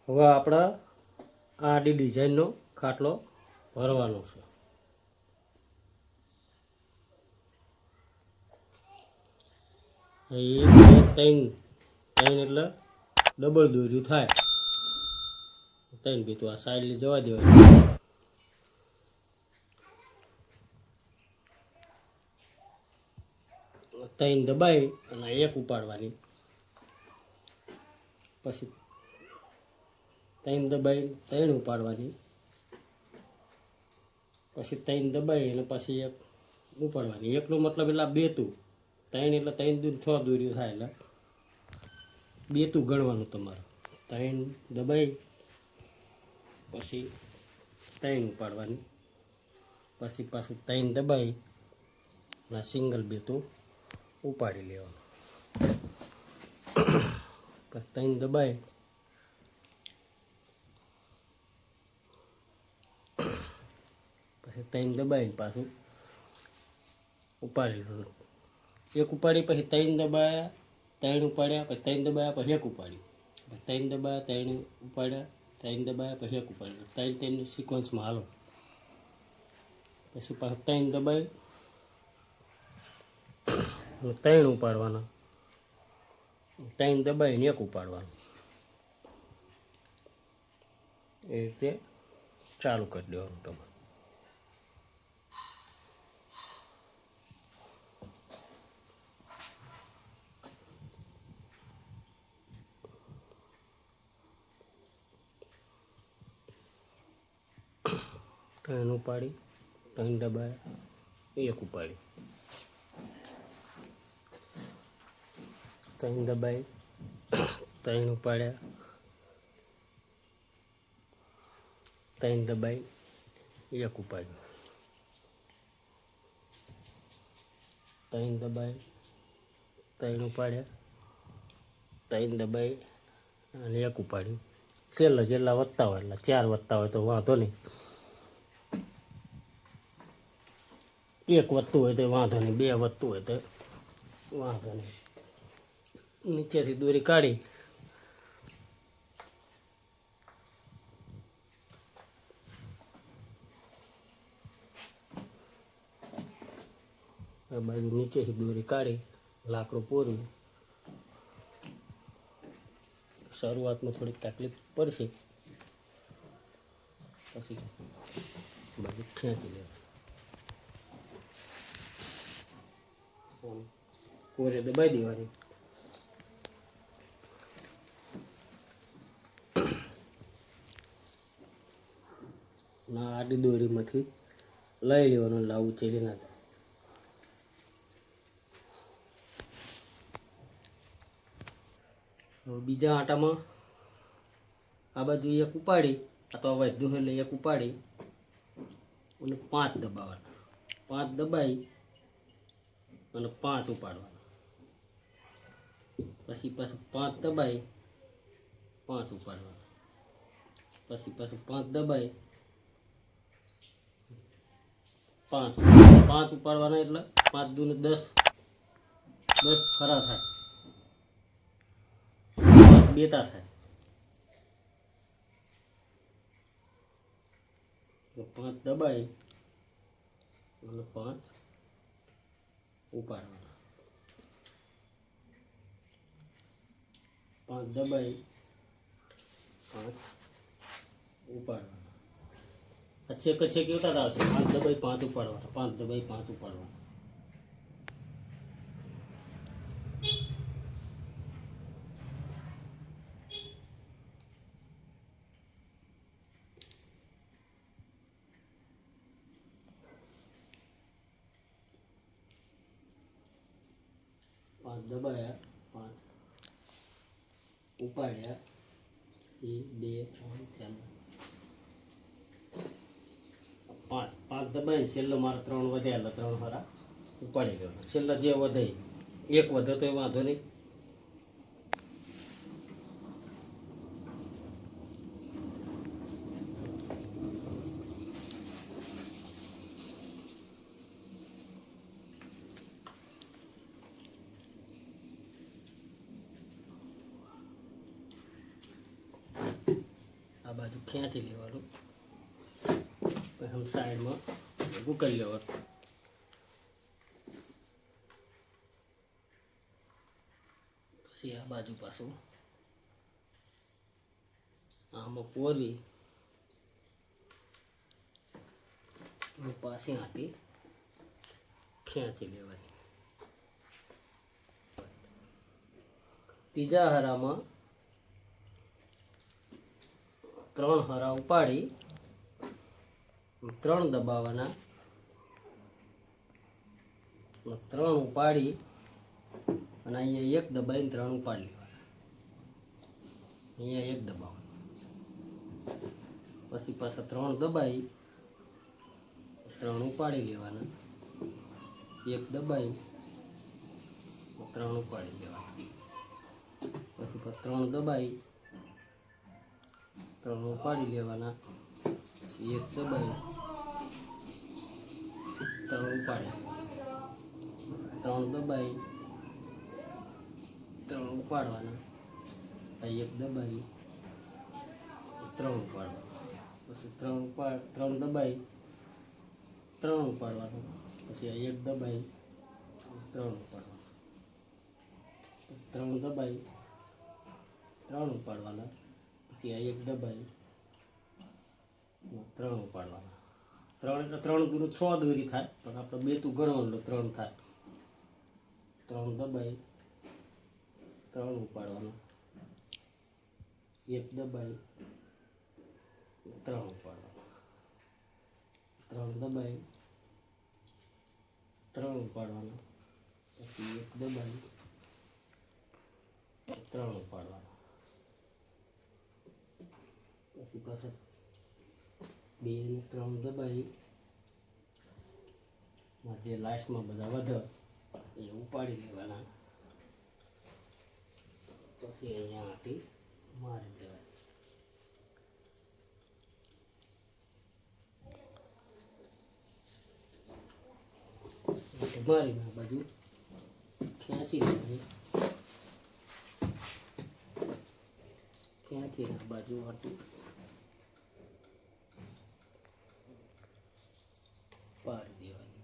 હવે આપણે આડી ડિઝાઇનનો ખાટલો ભરવાનો છે. એક બે ત્રણ ત્રણ એટલે ડબલ દોર્યું થાય. ત્રણ બી તો આ સાઈડ જવા દેવાય. ત્રણ દબાઈ અને એક ઉપાડવાની. પછી ત્રણ દબાઈ ત્રણ ઉપાડવાની. પછી ત્રણ દબાઈ અને પછી એક ઉપાડવાની. એકનો મતલબ એટલે બેતું. ત્રણ એટલે ત્રણ દૂર 6 દોર્યું થાય એટલે બેતું ગણવાનું તમારે. ત્રણ દબાઈ પછી ત્રણ ઉપાડવાની. પછી પાછું ત્રણ દબાઈ અને સિંગલ બેતું ઉપાડી લેવાનું. પછી ત્રણ દબાઈ પછી ત્રણ દબાઈને પાછું ઉપાડી લેવાનું. એક ઉપાડી પછી ત્રણ દબાયા ત્રણ ઉપાડ્યા પછી ત્રણ દબાયા પછી એક ઉપાડ્યું. પછી ત્રણ દબાયા ત્રણ ઉપાડ્યા ત્રણ દબાયા પછી એક ઉપાડ્યું. ત્રણ ત્રણ સિક્વન્સમાં હાલો. પછી પાછું ત્રણ દબાઈ ત્રણ ઉપાડવાના. ત્રણ દબાઈને એક ઉપાડવાનું. એ રીતે ચાલુ કરી દેવાનું તમારે. ત્રણ ઉપાડી ત્રણ દબાયા એક ઉપાડી. ત્રણ દબાઈ ત્રણ ઉપાડ્યા ત્રણ દબાઈ એક ઉપાડ્યું. ત્રણ દબાઈ ત્રણ ઉપાડ્યા ત્રણ દબાઈ અને એક ઉપાડ્યું. છેલ્લા જેટલા વધતા હોય એટલે 4 વધતા હોય તો વાંધો નહીં. એક વધતું હોય તો વાંધો નહીં. 2 વધતું હોય તો વાંધો નહીં. નીચેથી દોરી કાઢી આ બાજુ નીચેથી દોરી કાઢી લાકડું પૂરવું. શરૂઆતમાં થોડીક તકલીફ પડશે. પછી બાજુ ખેંચી લેવાનું. કોરે દબાઈ દેવાની. ના આડી દોરીમાંથી લઈ લેવાનું. લાવું ચેલી ના થાય. બીજા આટામાં આ બાજુ એક ઉપાડી આ તો હવે વધ્યું એટલે એક ઉપાડી અને 5 દબાવવાના. 5 દબાઈ અને 5 ઉપાડવાના. પછી પાછું 5 દબાઈ 5 ઉપાડવાના. પછી પાછું 5 દબાઈ 5 ઉપાડવાના. એટલે 5 દૂને 10 ખરા થાય. 5 બેતા થાય. 5 દબાઈ અને 5 ઉપાડવાના. 5 દબાઈ 5 ઉપાડવાના. છેક કેવતા આવશે. 5 દબાઈ 5 ઉપાડવાના. 5 દબાઈ 5 ઉપાડવાના. પાંચ દબાયા 5 ઉપાડ્યા. 1 2 3 4 5 દબાઈને છેલ્લો મારે 3 વધ્યા એટલે 3 હારા ઉપાડી લેવાના. છેલ્લા જે વધે એક વધે તો વાંધો નહીં. બાજુ ખેંચી લેવાનું, પછી આમ સાઈડમાં ભેગું કરી લેવાનું. પછી આ બાજુ પાછું આમાં પોરવી પાછી આંટી ખેંચી લેવાની. ત્રીજા હારામાં 3 હારા ઉપાડી 3 દબાવવાના, 3 ઉપાડી અને અહીંયા 1 દબાઈને 3 ઉપાડી લેવાના. અહીંયા 1 દબાવવાનું, પછી પાછા 3 દબાઈ 3 ઉપાડી લેવાના, 1 દબાઈ 3 ઉપાડી લેવાના, પછી 3 દબાઈ 3 ઉપાડી લેવાના, પછી 1 દબાઈ 3 ઉપાડી, 3 દબાઈ 3 ઉપાડવાના, 1 દબાઈ 3 ઉપાડવાના, પછી 3 દબાઈ 3 ઉપાડવાનું, પછી 1 દબાઈ 3 ઉપાડવાનું, 3 દબાઈ 3 ઉપાડવાના, પછી 1 દબાઈ 3 ઉપાડવાના. 3 એટલે 3 દૂર 6 દોરી થાય, પણ આપણે 2 તું ગણવાનું એટલે 3 થાય. 3 દબાઈ 3 ઉપાડવાના, 1 દબાઈ 3 ઉપાડવાના, 3 દબાઈ 3 ઉપાડવાના, પછી 1 દબાઈ 3 ઉપાડવાના, પછી પાછા 2 ને 3 દબાઈ જે લાસ્ટમાં બધા વધે એ ઉપાડી લેવાના, પછી અહીંયા આંટી મારી દેવાની. મારીને આ બાજુ ખેંચી લેવાની, ખેંચીને આ બાજુ આંટી પાડી દેવાની.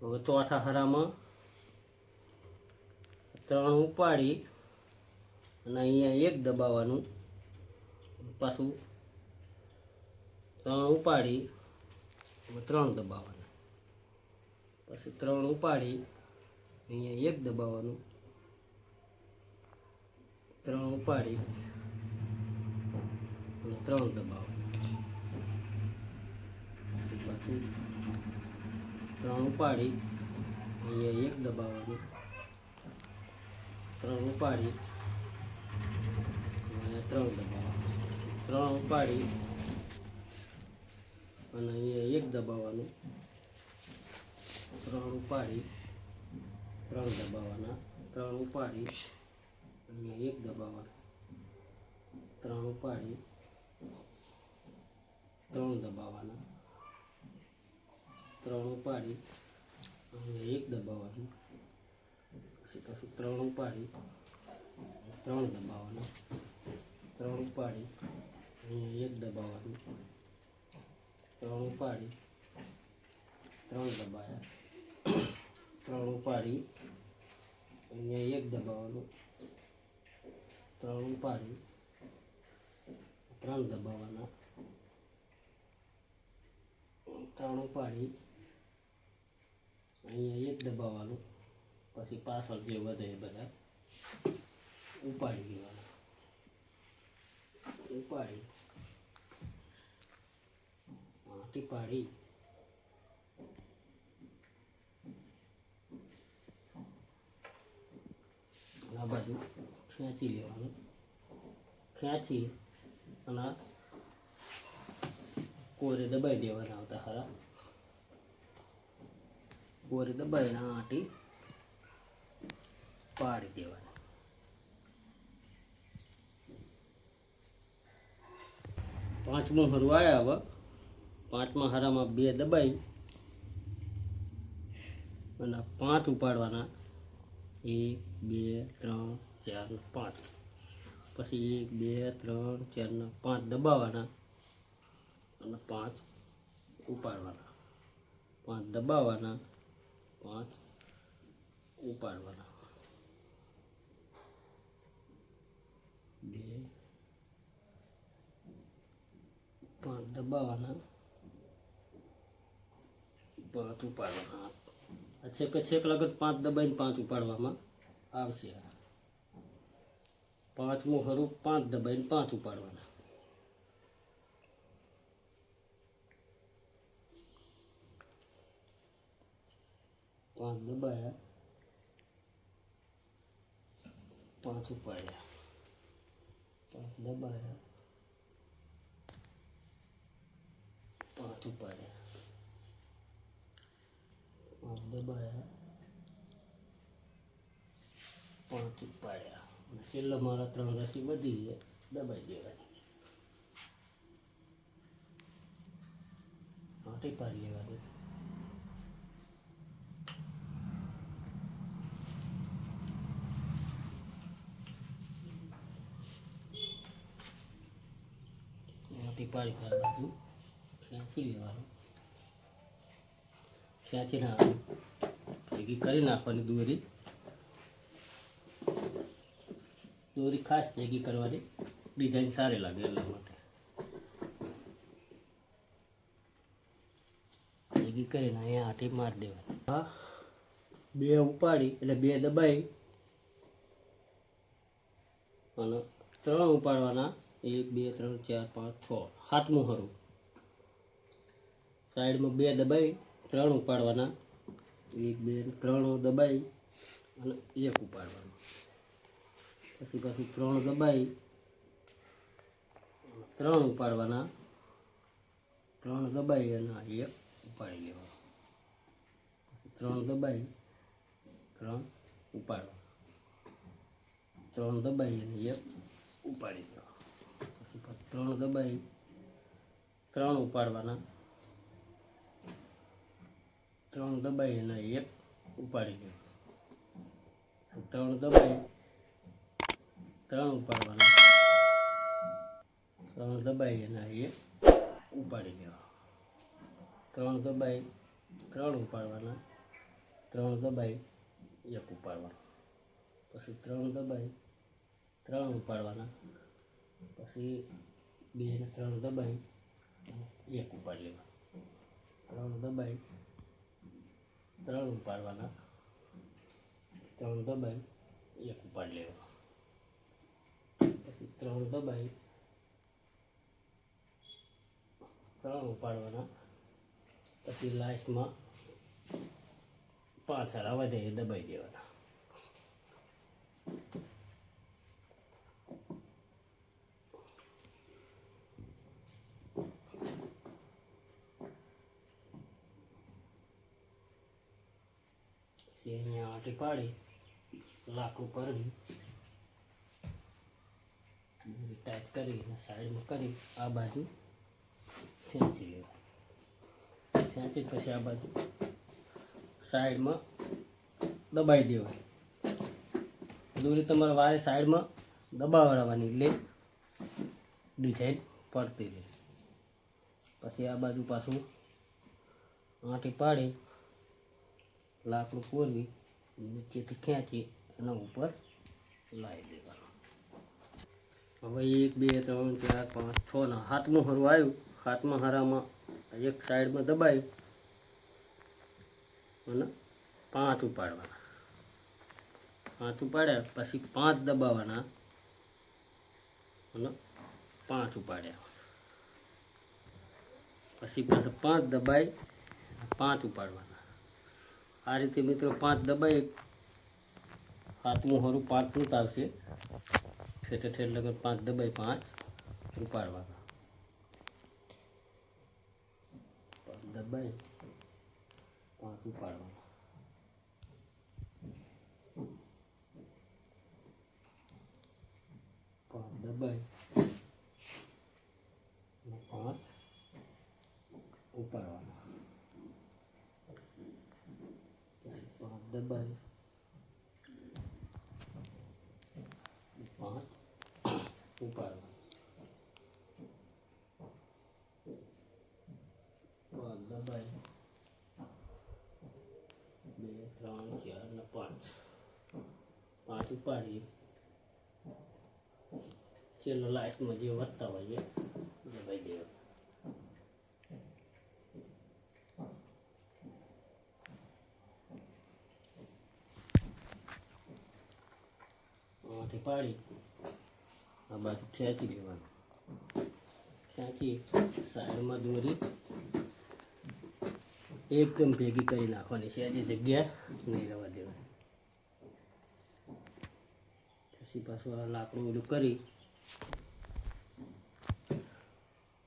હવે ચોથા હારામાં 3 ઉપાડી અને અહીંયા 1 દબાવવાનું, પાછું 3 ઉપાડી 3 દબાવવાના, પછી 3 ઉપાડી અહીંયા 1 દબાવવાનું, 3 ઉપાડી અને 3 દબાવવાના, પછી 3 ઉપાડી અહીંયા 1 દબાવવાનું, 3 ઉપાડી અને 3 દબાવવાનું, 3 ઉપાડી અને અહીંયા 1 દબાવવાનું, 3 ઉપાડી 3 દબાવવાના, 3 ઉપાડી અહીંયા 1 દબાવવાના, 3 ઉપાડી 3 દબાવવાના, 3 ઉપાડી અહીંયા 1 દબાવવાનું, પછી પાછું 3 ઉપાડી 3 દબાવવાના, 3 ઉપાડી અહીંયા 1 દબાવવાનું, 3 ઉપાડી 3 દબાયા, 3 ઉપાડી અહીંયા 1 દબાવવાનું, 3 ઉપાડી 3 દબાવવાના, 3 ઉપાડી અહીંયા 1 દબાવવાનું, પછી પાછળ જે વધે એ બધા ઉપાડી લેવાના, ઉપાડી આંટી પાડી આ બાજુ ખેંચી લેવાનું, ખેંચી અને કોરે દબાઈ દેવાના આવતા હારા, કોરે દબાઈને આંટી પાડી દેવાની. પાંચમું હરું આવ્યા. હવે 5મા હારામાં 2 દબાઈ અને 5 ઉપાડવાના 1 2 3 4 ને 5 પછી 1 2 3 4 ને 5 દબાવવાના અને 5 ઉપાડવાના 5 દબાવવાના 5 ઉપાડવાના 2 5 દબાવવાના 5 ઉપાડવાના છેક લગત 5 દબાઈને 5 ઉપાડવામાં આવશે. પાંચમું હરું 5 દબાઈને 5 ઉપાડવાના 5 દબાયા 5 ઉપાડ્યા 5 દબાયા 5 ઉપાડ્યા 5 દબાયા 5 ઉપાડ્યા અને છેલ્લો મારા 3 રસી વધી છે દબાઈ દેવાની આટી પાડી લેવાની આટી પાડી બાજુ ખેંચી લેવાનું ખેંચી નાખવાનું ભેગી કરી નાખવાની દોરી ખાસ ભેગી કરવાની ડિઝાઇન સારી લાગે એટલા માટે ભેગી કરીને અહીંયા આંટી મારી દેવાની. હા 2 ઉપાડી એટલે 2 દબાઈ અને 3 ઉપાડવાના 1 2 3 4 5 6 સાતમું હરું સાઈડમાં 2 દબાઈ 3 ઉપાડવાના 1 2 3 દબાઈ અને 1 ઉપાડવાનું પછી 3 દબાઈ 3 ઉપાડવાના 3 દબાઈ અને 1 ઉપાડી લેવાનું 3 દબાઈ 3 ઉપાડવાના 3 દબાઈ અને 1 ઉપાડી લેવાનું પછી 3 દબાઈ 3 ઉપાડવાના 3 દબાઈ અને 1 ઉપાડી લેવાનું 3 દબાઈ 3 ઉપાડવાના 3 દબાઈ અને 1 ઉપાડી લેવાનું 3 દબાઈ 3 ઉપાડવાના 3 દબાઈ 1 ઉપાડવાનું પછી 3 દબાઈ 3 ઉપાડવાના પછી 2 ને 3 દબાઈ 1 ઉપાડી લેવાનું 3 દબાઈ 3 ઉપાડવાના 3 દબાઈ 1 ઉપાડી લેવાનું પછી 3 દબાઈ 3 ઉપાડવાના પછી લાસ્ટમાં 5 હારા વધે એ દબાઈ દેવાના. પછી અહીંયા આંટી પાડી લાકડું પરવી ટાઈટ કરી અને સાઈડમાં કરી આ બાજુ ખેંચી લેવા ખેંચી પછી આ બાજુ સાઈડમાં દબાઈ દેવાની દોરી તમારે વારે સાઈડમાં દબાવવાની એટલે ડિઝાઇન પડતી રહે. પછી આ બાજુ પાછું આંટી પાડી લાકડું પૂરવી નીચેથી ખેંચી એના ઉપર લાવી દેવાનું. હવે 1 2 3 4 5 6 ના હાથમાં હરું આવ્યું હાથમાં હારામાં એક સાઈડમાં દબાઈ અને 5 ઉપાડવાના 5 ઉપાડ્યા પછી 5 દબાવવાના અને 5 ઉપાડ્યા પછી પાછા 5 દબાઈ 5 ઉપાડવાના. આ રીતે મિત્રો 5 દબાઈ હાથમાં હરું 5 નું આવશે ઠેઠ લગન 5 દબાઈ 5 ઉપાડવાના 5 દબાઈ 5 ઉપાડવાના 5 દબાઈ 5 ઉપાડવાના પછી દબાઈ 5 ઉપાડવા 5 દબાઈ 2 3 4 ને 5 ઉપાડી છેલ્લો લાસ્ટમાં જે વધતા હોય એ દબાઈ દેવા. આમાંથી પાડી આ બાજુ ખેંચી દેવાનું. ખેંચી સાઈડમાં દોરી એકદમ ભેગી કરી નાખવાની છે, જે જગ્યા નહીં રહેવા દેવાની. પછી પાછું આ લાકડું ઓલું કરી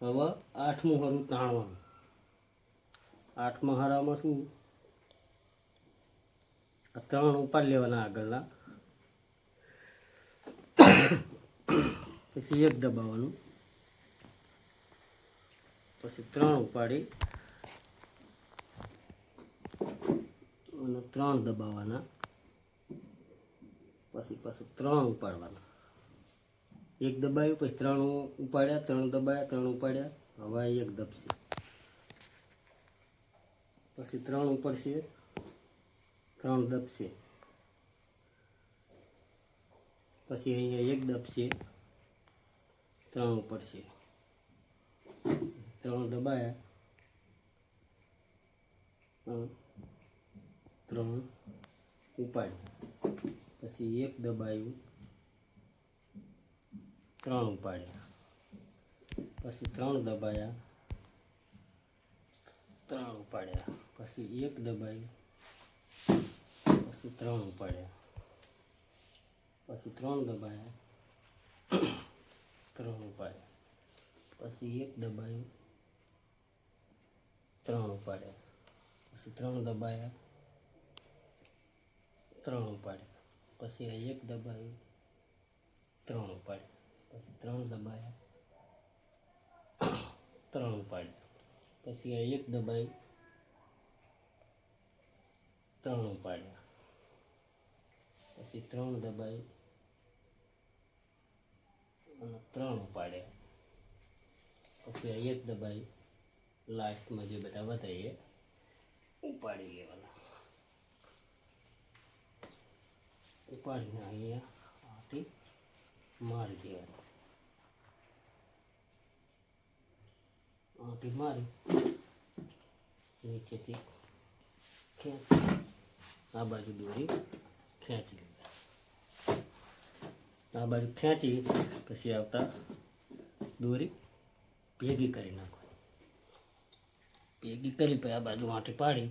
હવે 8મું હારું તાણવાનું. 8મા હારામાં શું, આ 3 ઉપાડી લેવાના આગળના, પછી 1 દબાવવાનું, પછી 3 ઉપાડી અને 3 દબાવવાના, પછી પાછું 3 ઉપાડવાના. 1 દબાવ્યું, પછી 3 ઉપાડ્યા, 3 દબાવ્યા, 3 ઉપાડ્યા, હવે 1 દબશે, પછી 3 ઉપડશે, 3 દબશે, પછી અહીંયા 1 દબશે, 3 ઉપડશે, 3 દબાયા, 3 ઉપાડ્યા, પછી 1 દબાયું, 3 ઉપાડ્યા, પછી 3 દબાયા, 3 ઉપાડ્યા, પછી 1 દબાયું, પછી 3 ઉપાડ્યા, પછી 3 દબાયા, 3 ઉપાડ્યા, પછી 1 દબાયું, 3 ઉપાડ્યા, પછી 3 દબાયા, 3 ઉપાડ્યા, પછી 1 દબાયું, 3 ઉપાડ્યા, પછી 3 દબાયા, 3 ઉપાડ્યા, પછી 1 દબાયું, 3 ઉપાડ્યા, પછી 3 દબાયું અને 3 ઉપાડ્યા, પછી 1 દબાયું. લાસ્ટમાં જે બધા વધે એ ઉપાડી લેવાના. ઉપાડીને અહીંયા આથી મારી દેવાની. આથી મારી નીચેથી ખેંચી આ બાજુ દોરી ખેંચી લીધા. આ બાજુ ખેંચી પછી આવતા દોરી ભેગી કરી નાખવાની. ભેગી કરી પછી આ બાજુ આંટી પાડી